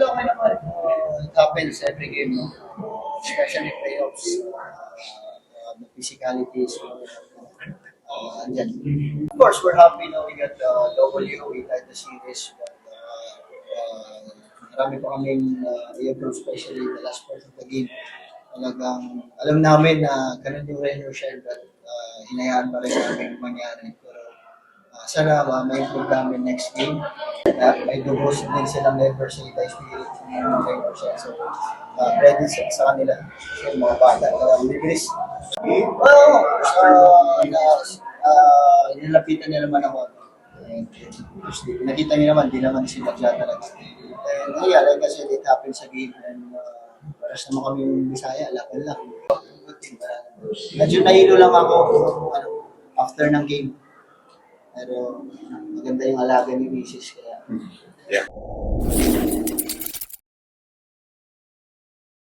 okay naman. It happens every game, no? Especially playoffs. The physicality is andyan. Of course, we're happy na we got W, we got the series, but marami pa kaming i-improve, especially the last part of the game. Talagang alam namin na ganun yung Rainer Shell at hinayaan pa rin namin mangyari. Pero sana ma-improve namin next game. May dubos din silang members sa Itay Spirit ng Rainer Shell. So, credit sa kanila. Kasi mga bata na bibilis. Well, nilapitan niya naman ako. And, nakita niyo naman, di naman sila talaga. And yeah, like I said, it happened sa game. And paras naman kami yung Bisaya, laban lang. Medyo nahilo lang ako after ng game. Pero maganda yung alaga ni Mrs. Kaya. Yeah.